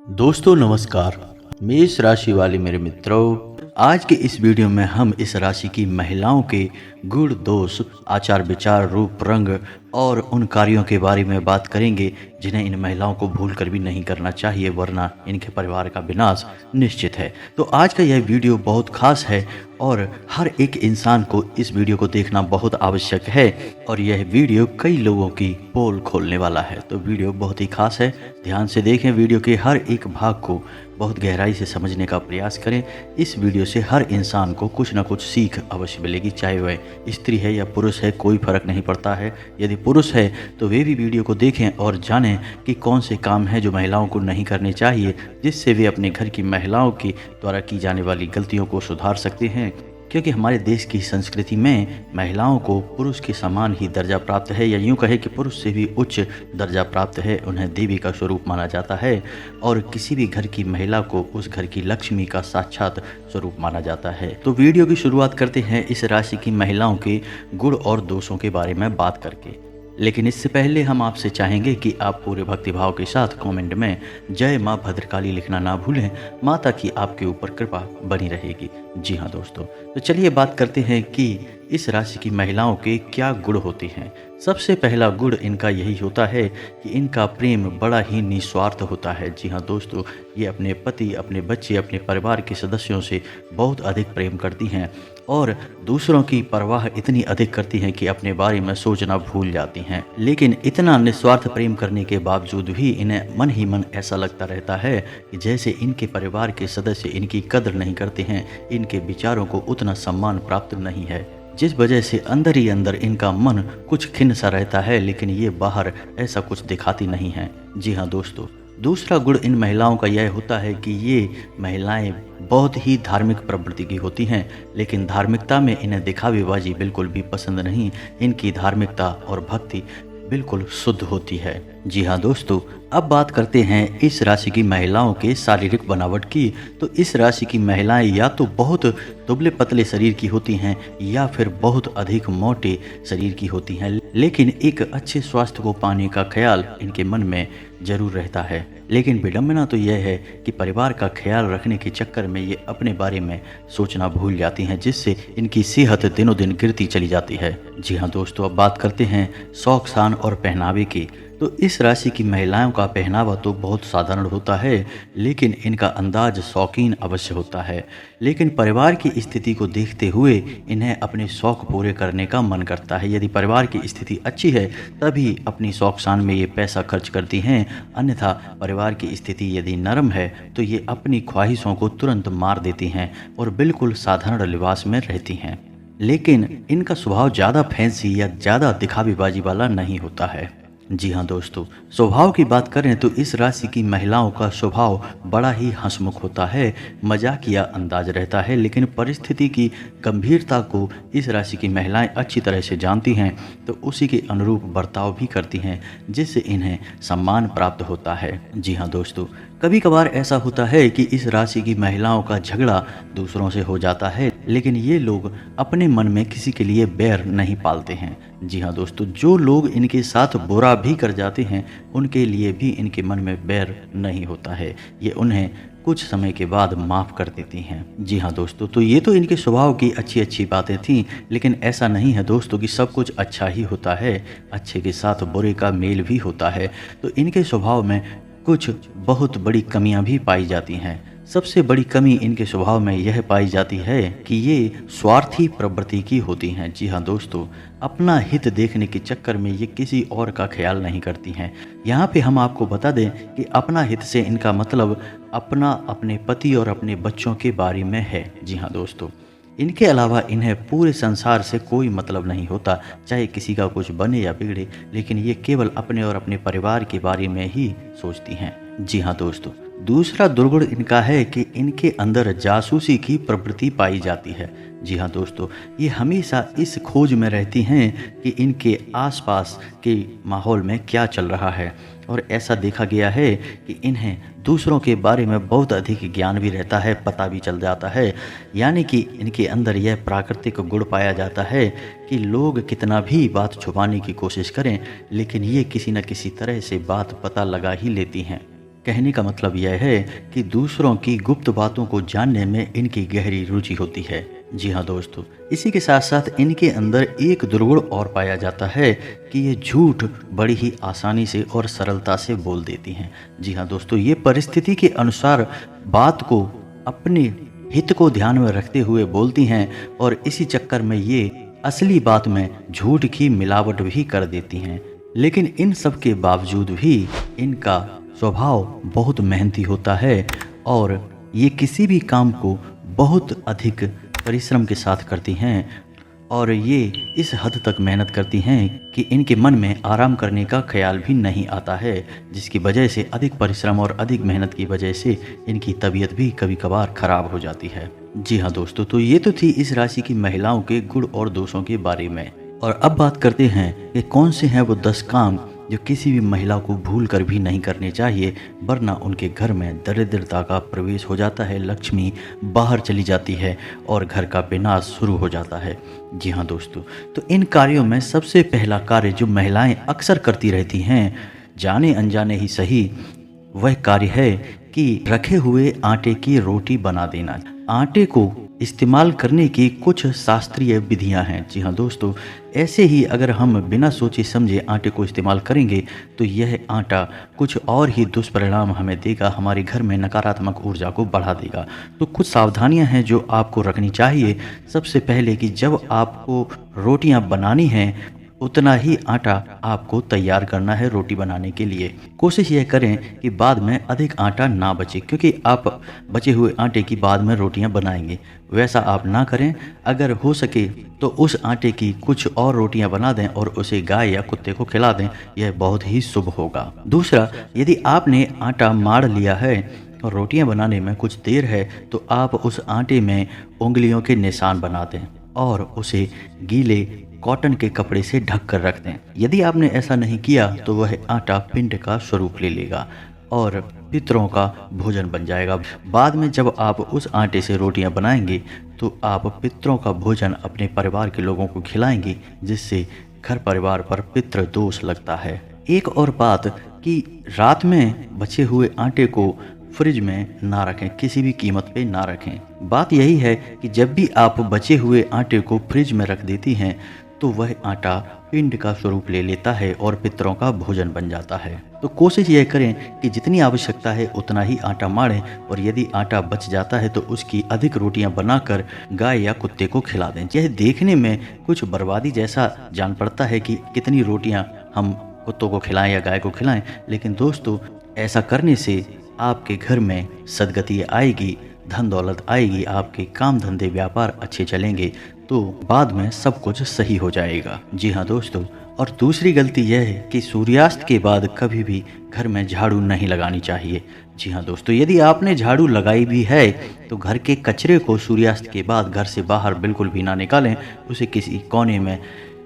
दोस्तों नमस्कार। मेष राशि वाले मेरे मित्रों, आज के इस वीडियो में हम इस राशि की महिलाओं के गुण दोष, आचार विचार, रूप रंग और उन कार्यों के बारे में बात करेंगे जिन्हें इन महिलाओं को भूल कर भी नहीं करना चाहिए, वरना इनके परिवार का विनाश निश्चित है। तो आज का यह वीडियो बहुत खास है और हर एक इंसान को इस वीडियो को देखना बहुत आवश्यक है और यह वीडियो कई लोगों की पोल खोलने वाला है। तो वीडियो बहुत ही खास है, ध्यान से देखें। वीडियो के हर एक भाग को बहुत गहराई से समझने का प्रयास करें। इस वीडियो से हर इंसान को कुछ ना कुछ सीख अवश्य मिलेगी, चाहे वह स्त्री है या पुरुष है, कोई फर्क नहीं पड़ता है। यदि पुरुष है तो वे भी वीडियो को देखें और जानें कि कौन से काम हैं जो महिलाओं को नहीं करने चाहिए, जिससे वे अपने घर की महिलाओं की द्वारा की जाने वाली गलतियों को सुधार सकते हैं। क्योंकि हमारे देश की संस्कृति में महिलाओं को पुरुष के समान ही दर्जा प्राप्त है, या यूँ कहे कि पुरुष से भी उच्च दर्जा प्राप्त है। उन्हें देवी का स्वरूप माना जाता है और किसी भी घर की महिला को उस घर की लक्ष्मी का साक्षात स्वरूप माना जाता है। तो वीडियो की शुरुआत करते हैं इस राशि की महिलाओं के गुण और दोषों के बारे में बात करके। लेकिन इससे पहले हम आपसे चाहेंगे कि आप पूरे भक्तिभाव के साथ कमेंट में जय माँ भद्रकाली लिखना ना भूलें। माता की आपके ऊपर कृपा बनी रहेगी। जी हाँ दोस्तों, तो चलिए बात करते हैं कि इस राशि की महिलाओं के क्या गुण होते हैं। सबसे पहला गुण इनका यही होता है कि इनका प्रेम बड़ा ही निस्वार्थ होता है। जी हाँ दोस्तों, ये अपने पति, अपने बच्चे, अपने परिवार के सदस्यों से बहुत अधिक प्रेम करती हैं और दूसरों की परवाह इतनी अधिक करती हैं कि अपने बारे में सोचना भूल जाती हैं। लेकिन इतना निस्वार्थ प्रेम करने के बावजूद भी इन्हें मन ही मन ऐसा लगता रहता है कि जैसे इनके परिवार के सदस्य इनकी कदर नहीं करते हैं, इनके विचारों को उतना सम्मान प्राप्त नहीं है, जिस वजह से अंदर ही अंदर इनका मन कुछ खिन्न सा रहता है। लेकिन ये बाहर ऐसा कुछ दिखाती नहीं है। जी हाँ दोस्तों, दूसरा गुण इन महिलाओं का यह होता है कि ये महिलाएं बहुत ही धार्मिक प्रवृत्ति की होती हैं, लेकिन धार्मिकता में इन्हें दिखावेबाजी बिल्कुल भी पसंद नहीं। इनकी धार्मिकता और भक्ति बिल्कुल शुद्ध होती है। जी हाँ दोस्तों, अब बात करते हैं इस राशि की महिलाओं के शारीरिक बनावट की। तो इस राशि की महिलाएं या तो बहुत दुबले पतले शरीर की होती हैं या फिर बहुत अधिक मोटे शरीर की होती हैं, लेकिन एक अच्छे स्वास्थ्य को पाने का ख्याल इनके मन में जरूर रहता है। लेकिन विडंबना तो यह है कि परिवार का ख्याल रखने के चक्कर में ये अपने बारे में सोचना भूल जाती हैं, जिससे इनकी सेहत दिनों दिन गिरती चली जाती है। जी हाँ दोस्तों, अब बात करते हैं शौक शान और पहनावे की। तो इस राशि की महिलाओं का पहनावा तो बहुत साधारण होता है, लेकिन इनका अंदाज शौकीन अवश्य होता है। लेकिन परिवार की स्थिति को देखते हुए इन्हें अपने शौक पूरे करने का मन करता है। यदि परिवार की स्थिति अच्छी है तभी अपनी शौक शान में ये पैसा खर्च करती हैं, अन्यथा परिवार की स्थिति यदि नरम है तो ये अपनी ख्वाहिशों को तुरंत मार देती हैं और बिल्कुल साधारण लिबास में रहती हैं। लेकिन इनका स्वभाव ज़्यादा फैंसी या ज़्यादा दिखावेबाजी वाला नहीं होता है। जी हाँ दोस्तों, स्वभाव की बात करें तो इस राशि की महिलाओं का स्वभाव बड़ा ही हंसमुख होता है, मजाकिया अंदाज रहता है। लेकिन परिस्थिति की गंभीरता को इस राशि की महिलाएं अच्छी तरह से जानती हैं, तो उसी के अनुरूप बर्ताव भी करती हैं, जिससे इन्हें सम्मान प्राप्त होता है। जी हाँ दोस्तों, कभी कभार ऐसा होता है कि इस राशि की महिलाओं का झगड़ा दूसरों से हो जाता है, लेकिन ये लोग अपने मन में किसी के लिए बैर नहीं पालते हैं। जी हाँ दोस्तों, जो लोग इनके साथ बुरा भी कर जाते हैं उनके लिए भी इनके मन में बैर नहीं होता है। ये उन्हें कुछ समय के बाद माफ़ कर देती हैं। जी हाँ दोस्तों, तो ये तो इनके स्वभाव की अच्छी अच्छी बातें थीं, लेकिन ऐसा नहीं है दोस्तों कि सब कुछ अच्छा ही होता है। अच्छे के साथ बुरे का मेल भी होता है। तो इनके स्वभाव में कुछ बहुत बड़ी कमियां भी पाई जाती हैं। सबसे बड़ी कमी इनके स्वभाव में यह पाई जाती है कि ये स्वार्थी प्रवृत्ति की होती हैं। जी हाँ दोस्तों, अपना हित देखने के चक्कर में ये किसी और का ख्याल नहीं करती हैं। यहाँ पे हम आपको बता दें कि अपना हित से इनका मतलब अपना, अपने पति और अपने बच्चों के बारे में है। जी हाँ दोस्तों, इनके अलावा इन्हें पूरे संसार से कोई मतलब नहीं होता, चाहे किसी का कुछ बने या बिगड़े, लेकिन ये केवल अपने और अपने परिवार के बारे में ही सोचती हैं। जी हाँ दोस्तों, दूसरा दुर्गुण इनका है कि इनके अंदर जासूसी की प्रवृत्ति पाई जाती है। जी हाँ दोस्तों, ये हमेशा इस खोज में रहती हैं कि इनके आसपास के माहौल में क्या चल रहा है, और ऐसा देखा गया है कि इन्हें दूसरों के बारे में बहुत अधिक ज्ञान भी रहता है, पता भी चल जाता है। यानी कि इनके अंदर यह प्राकृतिक गुण पाया जाता है कि लोग कितना भी बात छुपाने की कोशिश करें, लेकिन ये किसी न किसी तरह से बात पता लगा ही लेती हैं। कहने का मतलब यह है कि दूसरों की गुप्त बातों को जानने में इनकी गहरी रुचि होती है। जी हाँ दोस्तों, इसी के साथ साथ इनके अंदर एक दुर्गुण और पाया जाता है कि ये झूठ बड़ी ही आसानी से और सरलता से बोल देती हैं। जी हाँ दोस्तों, ये परिस्थिति के अनुसार बात को अपने हित को ध्यान में रखते हुए बोलती हैं और इसी चक्कर में ये असली बात में झूठ की मिलावट भी कर देती हैं। लेकिन इन सब के बावजूद भी इनका स्वभाव बहुत मेहनती होता है और ये किसी भी काम को बहुत अधिक परिश्रम के साथ करती हैं और ये इस हद तक मेहनत करती हैं कि इनके मन में आराम करने का ख्याल भी नहीं आता है, जिसकी वजह से अधिक परिश्रम और अधिक मेहनत की वजह से इनकी तबीयत भी कभी कभार खराब हो जाती है। जी हाँ दोस्तों, तो ये तो थी इस राशि की महिलाओं के गुण और दोषों के बारे में। और अब बात करते हैं कि कौन से हैं वो 10 काम जो किसी भी महिला को भूल कर भी नहीं करने चाहिए, वरना उनके घर में दरिद्रता का प्रवेश हो जाता है, लक्ष्मी बाहर चली जाती है और घर का विनाश शुरू हो जाता है। जी हाँ दोस्तों, तो इन कार्यों में सबसे पहला कार्य जो महिलाएं अक्सर करती रहती हैं, जाने अनजाने ही सही, वह कार्य है कि रखे हुए आटे की रोटी बना देना। आटे को इस्तेमाल करने की कुछ शास्त्रीय विधियां हैं। जी हाँ दोस्तों, ऐसे ही अगर हम बिना सोचे समझे आटे को इस्तेमाल करेंगे तो यह आटा कुछ और ही दुष्परिणाम हमें देगा, हमारे घर में नकारात्मक ऊर्जा को बढ़ा देगा। तो कुछ सावधानियां हैं जो आपको रखनी चाहिए। सबसे पहले कि जब आपको रोटियां बनानी हैं उतना ही आटा आपको तैयार करना है रोटी बनाने के लिए। कोशिश यह करें कि बाद में अधिक आटा ना बचे, क्योंकि आप बचे हुए आटे की बाद में रोटियां बनाएंगे, वैसा आप ना करें। अगर हो सके तो उस आटे की कुछ और रोटियां बना दें और उसे गाय या कुत्ते को खिला दें, यह बहुत ही शुभ होगा। दूसरा, यदि आपने आटा माड़ लिया है और रोटियां बनाने में कुछ देर है तो आप उस आटे में उंगलियों के निशान बना दें और उसे गीले कॉटन के कपड़े से ढक कर रख दें। यदि आपने ऐसा नहीं किया तो वह आटा पिंड का स्वरूप ले लेगा और पितरों का भोजन बन जाएगा। बाद में जब आप उस आटे से रोटियां बनाएंगे तो आप पितरों का भोजन अपने परिवार के लोगों को खिलाएंगे, जिससे घर परिवार पर पितृ दोष लगता है। एक और बात कि रात में बचे हुए आटे को फ्रिज में ना रखें, किसी भी कीमत पे ना रखें। बात यही है कि जब भी आप बचे हुए आटे को फ्रिज में रख देती हैं तो वह आटा पिंड का स्वरूप ले लेता है और पितरों का भोजन बन जाता है। तो कोशिश यह करें कि जितनी आवश्यकता है उतना ही आटा माड़ें और यदि आटा बच जाता है तो उसकी अधिक रोटियां बनाकर गाय या कुत्ते को खिला दें। यह देखने में कुछ बर्बादी जैसा जान पड़ता है कि कितनी रोटियां हम कुत्तों को खिलाएं या गाय को खिलाएं, लेकिन दोस्तों ऐसा करने से आपके घर में सदगति आएगी, धन दौलत आएगी, आपके काम धंधे व्यापार अच्छे चलेंगे, तो बाद में सब कुछ सही हो जाएगा। जी हाँ दोस्तों, और दूसरी गलती यह है कि सूर्यास्त के बाद कभी भी घर में झाड़ू नहीं लगानी चाहिए। जी हाँ दोस्तों, यदि आपने झाड़ू लगाई भी है तो घर के कचरे को सूर्यास्त के बाद घर से बाहर बिल्कुल भी ना निकालें, उसे किसी कोने में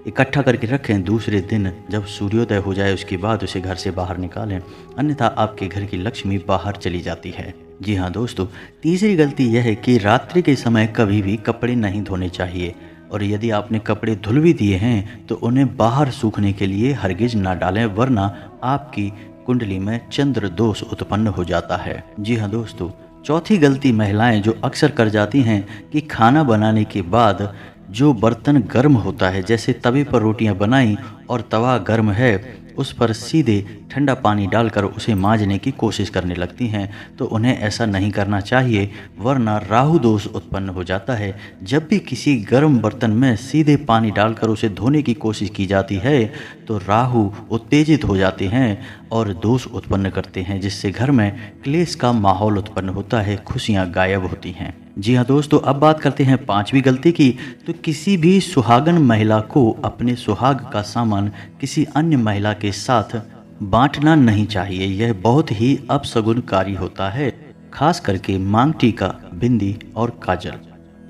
इकट्ठा करके रखें। दूसरे दिन जब सूर्योदय हो जाए उसके बाद उसे घर से बाहर निकालें, अन्यथा आपके घर की लक्ष्मी बाहर चली जाती है। जी हाँ दोस्तों, तीसरी गलती यह है कि रात्रि के समय कभी भी कपड़े नहीं धोने चाहिए और यदि आपने कपड़े धुल भी दिए हैं तो उन्हें बाहर सूखने के लिए हरगिज ना डालें, वरना आपकी कुंडली में चंद्र दोष उत्पन्न हो जाता है। जी हाँ दोस्तों, चौथी गलती महिलाएं जो अक्सर कर जाती हैं कि खाना बनाने के बाद जो बर्तन गर्म होता है, जैसे तवे पर रोटियां बनाई और तवा गर्म है, उस पर सीधे ठंडा पानी डालकर उसे मांजने की कोशिश करने लगती हैं। तो उन्हें ऐसा नहीं करना चाहिए, वरना राहु दोष उत्पन्न हो जाता है। जब भी किसी गर्म बर्तन में सीधे पानी डालकर उसे धोने की कोशिश की जाती है तो राहु उत्तेजित हो जाते हैं और दोष उत्पन्न करते हैं, जिससे घर में क्लेश का माहौल उत्पन्न होता है, खुशियाँ गायब होती हैं। जी हाँ दोस्तों, अब बात करते हैं पांचवी गलती की। तो किसी भी सुहागन महिला को अपने सुहाग का सामान किसी अन्य महिला के साथ बांटना नहीं चाहिए। यह बहुत ही अपशगुनकारी होता है, खास करके मांग टीका, बिंदी और काजल।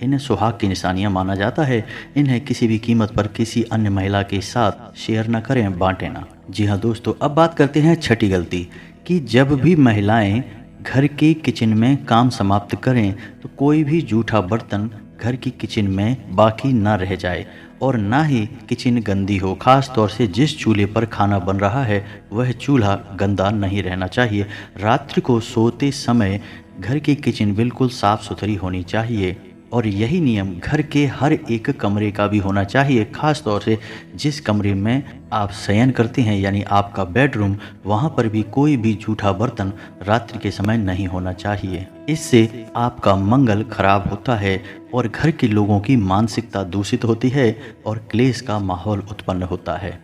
इन्हें सुहाग की निशानियां माना जाता है। इन्हें किसी भी कीमत पर किसी अन्य महिला के साथ शेयर न करें, बांटें ना। जी हाँ दोस्तों, अब बात करते हैं छठी गलती कि जब भी महिलाएं घर के किचन में काम समाप्त करें तो कोई भी जूठा बर्तन घर की किचन में बाकी ना रह जाए और ना ही किचन गंदी हो। खास तौर से जिस चूल्हे पर खाना बन रहा है वह चूल्हा गंदा नहीं रहना चाहिए। रात्रि को सोते समय घर की किचन बिल्कुल साफ़ सुथरी होनी चाहिए और यही नियम घर के हर एक कमरे का भी होना चाहिए। खास तौर से जिस कमरे में आप शयन करते हैं यानी आपका बेडरूम, वहाँ पर भी कोई भी जूठा बर्तन रात्रि के समय नहीं होना चाहिए। इससे आपका मंगल खराब होता है और घर के लोगों की मानसिकता दूषित होती है और क्लेश का माहौल उत्पन्न होता है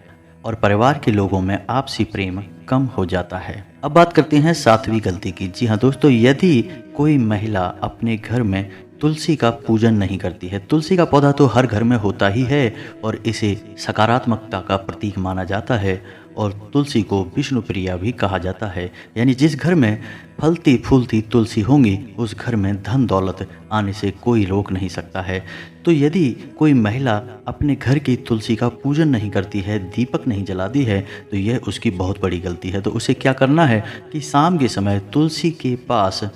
और परिवार के लोगों में आपसी प्रेम कम हो जाता है। अब बात करते हैं सातवीं गलती की। जी हाँ दोस्तों, यदि कोई महिला अपने घर में तुलसी का पूजन नहीं करती है। तुलसी का पौधा तो हर घर में होता ही है और इसे सकारात्मकता का प्रतीक माना जाता है और तुलसी को विष्णु प्रिया भी कहा जाता है। यानी जिस घर में फलती फूलती तुलसी होंगी उस घर में धन दौलत आने से कोई रोक नहीं सकता है। तो यदि कोई महिला अपने घर की तुलसी का पूजन नहीं करती है, दीपक नहीं जलाती है, तो यह उसकी बहुत बड़ी गलती है। तो उसे क्या करना है कि शाम के समय तुलसी के पास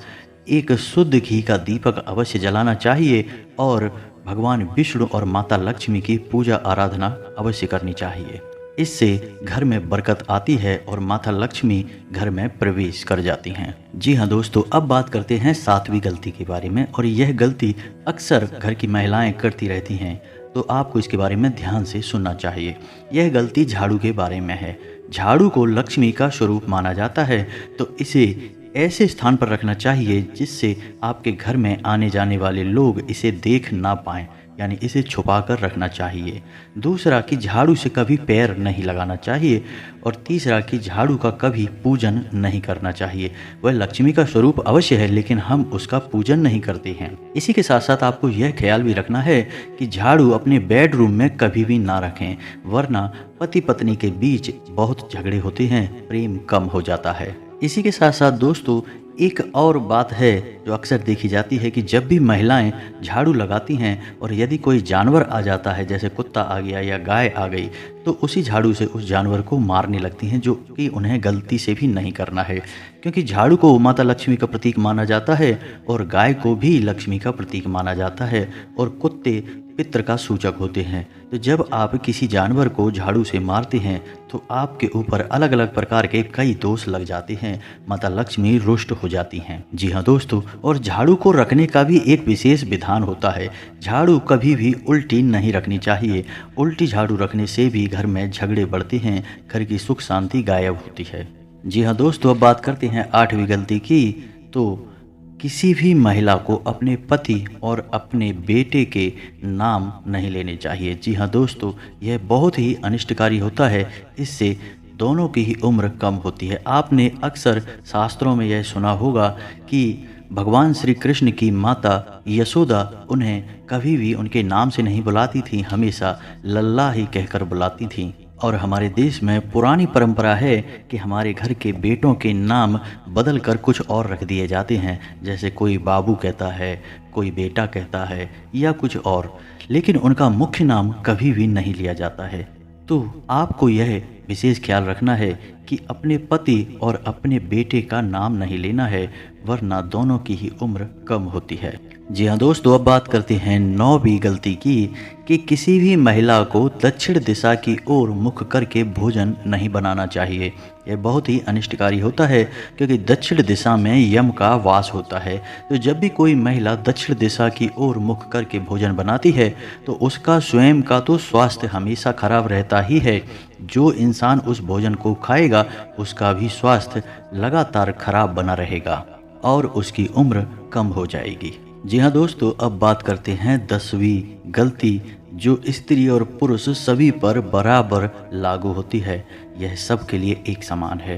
एक शुद्ध घी का दीपक अवश्य जलाना चाहिए और भगवान विष्णु और माता लक्ष्मी की पूजा आराधना अवश्य करनी चाहिए। इससे घर में बरकत आती है और माता लक्ष्मी घर में प्रवेश कर जाती हैं। जी हाँ दोस्तों, अब बात करते हैं सातवीं गलती के बारे में और यह गलती अक्सर घर की महिलाएं करती रहती हैं, तो आपको इसके बारे में ध्यान से सुनना चाहिए। यह गलती झाड़ू के बारे में है। झाड़ू को लक्ष्मी का स्वरूप माना जाता है, तो इसे ऐसे स्थान पर रखना चाहिए जिससे आपके घर में आने जाने वाले लोग इसे देख ना पाएं, यानी इसे छुपा कर रखना चाहिए। दूसरा कि झाड़ू से कभी पैर नहीं लगाना चाहिए और तीसरा कि झाड़ू का कभी पूजन नहीं करना चाहिए। वह लक्ष्मी का स्वरूप अवश्य है लेकिन हम उसका पूजन नहीं करते हैं। इसी के साथ साथ आपको यह ख्याल भी रखना है कि झाड़ू अपने बेडरूम में कभी भी ना रखें, वरना पति पत्नी के बीच बहुत झगड़े होते हैं, प्रेम कम हो जाता है। इसी के साथ साथ दोस्तों एक और बात है जो अक्सर देखी जाती है कि जब भी महिलाएं झाड़ू लगाती हैं और यदि कोई जानवर आ जाता है, जैसे कुत्ता आ गया या गाय आ गई, तो उसी झाड़ू से उस जानवर को मारने लगती हैं, जो कि उन्हें गलती से भी नहीं करना है। क्योंकि झाड़ू को माता लक्ष्मी का प्रतीक माना जाता है और गाय को भी लक्ष्मी का प्रतीक माना जाता है और कुत्ते पितृ का सूचक होते हैं। तो जब आप किसी जानवर को झाड़ू से मारते हैं तो आपके ऊपर अलग अलग प्रकार के कई दोष लग जाते हैं, माता लक्ष्मी रुष्ट हो जाती हैं। जी हाँ दोस्तों, और झाड़ू को रखने का भी एक विशेष विधान होता है। झाड़ू कभी भी उल्टी नहीं रखनी चाहिए। उल्टी झाड़ू रखने से भी घर में झगड़े बढ़ते हैं, घर की सुख शांति गायब होती है। जी हाँ दोस्तों, अब बात करते हैं आठवीं गलती की। तो किसी भी महिला को अपने पति और अपने बेटे के नाम नहीं लेने चाहिए। जी हाँ दोस्तों, यह बहुत ही अनिष्टकारी होता है। इससे दोनों की ही उम्र कम होती है। आपने अक्सर शास्त्रों में यह सुना होगा कि भगवान श्री कृष्ण की माता यशोदा उन्हें कभी भी उनके नाम से नहीं बुलाती थी, हमेशा लल्ला ही कहकर बुलाती थीं। और हमारे देश में पुरानी परंपरा है कि हमारे घर के बेटों के नाम बदल कर कुछ और रख दिए जाते हैं, जैसे कोई बाबू कहता है, कोई बेटा कहता है या कुछ और, लेकिन उनका मुख्य नाम कभी भी नहीं लिया जाता है। तो आपको यह विशेष ख्याल रखना है कि अपने पति और अपने बेटे का नाम नहीं लेना है, वरना दोनों की ही उम्र कम होती है। जी हाँ दोस्तों, अब बात करते हैं 9वीं गलती की कि किसी भी महिला को दक्षिण दिशा की ओर मुख करके भोजन नहीं बनाना चाहिए। यह बहुत ही अनिष्टकारी होता है क्योंकि दक्षिण दिशा में यम का वास होता है। तो जब भी कोई महिला दक्षिण दिशा की ओर मुख करके भोजन बनाती है तो उसका स्वयं का तो स्वास्थ्य हमेशा खराब रहता ही है, जो इंसान उस भोजन को खाएगा उसका भी स्वास्थ्य लगातार खराब बना रहेगा और उसकी उम्र कम हो जाएगी। जी हाँ दोस्तों, अब बात करते हैं 10वीं गलती जो स्त्री और पुरुष सभी पर बराबर लागू होती है। यह सब के लिए एक समान है।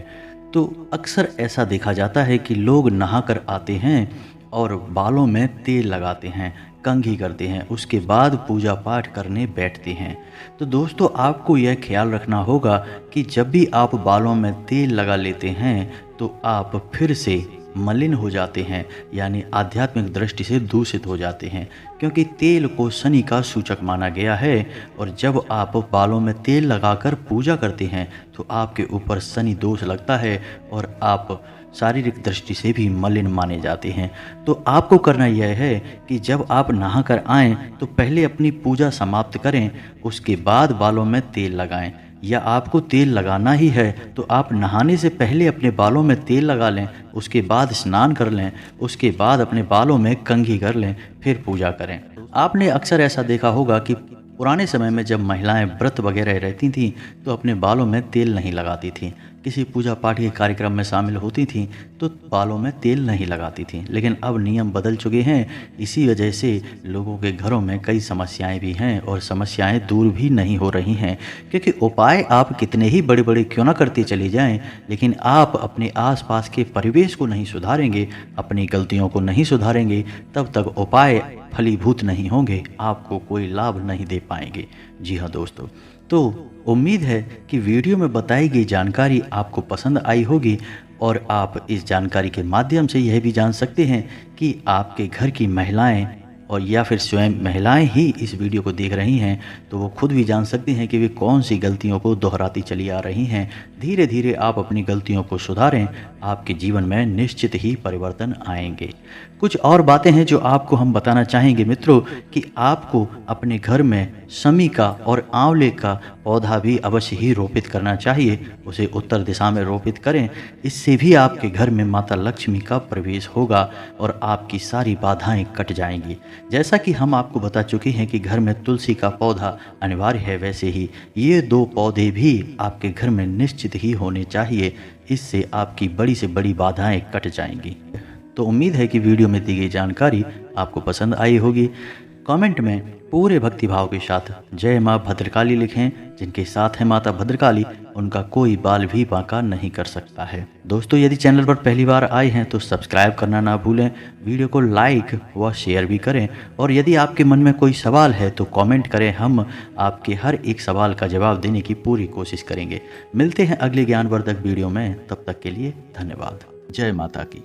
तो अक्सर ऐसा देखा जाता है कि लोग नहाकर आते हैं और बालों में तेल लगाते हैं, कंघी करते हैं, उसके बाद पूजा पाठ करने बैठते हैं। तो दोस्तों आपको यह ख्याल रखना होगा कि जब भी आप बालों में तेल लगा लेते हैं तो आप फिर से मलिन हो जाते हैं, यानी आध्यात्मिक दृष्टि से दूषित हो जाते हैं, क्योंकि तेल को शनि का सूचक माना गया है। और जब आप बालों में तेल लगाकर पूजा करते हैं तो आपके ऊपर शनि दोष लगता है और आप शारीरिक दृष्टि से भी मलिन माने जाते हैं। तो आपको करना यह है कि जब आप नहा कर आएँ तो पहले अपनी पूजा समाप्त करें, उसके बाद बालों में तेल लगाएं। या आपको तेल लगाना ही है तो आप नहाने से पहले अपने बालों में तेल लगा लें, उसके बाद स्नान कर लें, उसके बाद अपने बालों में कंघी कर लें, फिर पूजा करें। आपने अक्सर ऐसा देखा होगा कि पुराने समय में जब महिलाएं व्रत वगैरह रहती थीं तो अपने बालों में तेल नहीं लगाती थीं। किसी पूजा पाठ के कार्यक्रम में शामिल होती थीं तो बालों में तेल नहीं लगाती थीं। लेकिन अब नियम बदल चुके हैं, इसी वजह से लोगों के घरों में कई समस्याएं भी हैं और समस्याएं दूर भी नहीं हो रही हैं। क्योंकि उपाय आप कितने ही बड़े बड़े क्यों ना करते चले जाएं, लेकिन आप अपने आसपास के परिवेश को नहीं सुधारेंगे, अपनी गलतियों को नहीं सुधारेंगे, तब तक उपाय फलीभूत नहीं होंगे, आपको कोई लाभ नहीं दे पाएंगे। जी हाँ दोस्तों, तो उम्मीद है कि वीडियो में बताई गई जानकारी आपको पसंद आई होगी और आप इस जानकारी के माध्यम से यह भी जान सकते हैं कि आपके घर की महिलाएं और या फिर स्वयं महिलाएं ही इस वीडियो को देख रही हैं तो वो खुद भी जान सकती हैं कि वे कौन सी गलतियों को दोहराती चली आ रही हैं। धीरे धीरे आप अपनी गलतियों को सुधारें, आपके जीवन में निश्चित ही परिवर्तन आएंगे। कुछ और बातें हैं जो आपको हम बताना चाहेंगे मित्रों कि आपको अपने घर में शमी का और आंवले का पौधा भी अवश्य ही रोपित करना चाहिए। उसे उत्तर दिशा में रोपित करें, इससे भी आपके घर में माता लक्ष्मी का प्रवेश होगा और आपकी सारी बाधाएं कट जाएंगी। जैसा कि हम आपको बता चुके हैं कि घर में तुलसी का पौधा अनिवार्य है, वैसे ही ये 2 पौधे भी आपके घर में निश्चित ही होने चाहिए। इससे आपकी बड़ी से बड़ी बाधाएं कट जाएंगी। तो उम्मीद है कि वीडियो में दी गई जानकारी आपको पसंद आई होगी। कमेंट में पूरे भक्तिभाव के साथ जय माँ भद्रकाली लिखें। जिनके साथ है माता भद्रकाली, उनका कोई बाल भी बांका नहीं कर सकता है। दोस्तों, यदि चैनल पर पहली बार आए हैं तो सब्सक्राइब करना ना भूलें, वीडियो को लाइक व शेयर भी करें और यदि आपके मन में कोई सवाल है तो कमेंट करें, हम आपके हर एक सवाल का जवाब देने की पूरी कोशिश करेंगे। मिलते हैं अगले ज्ञानवर्धक वीडियो में, तब तक के लिए धन्यवाद। जय माता की।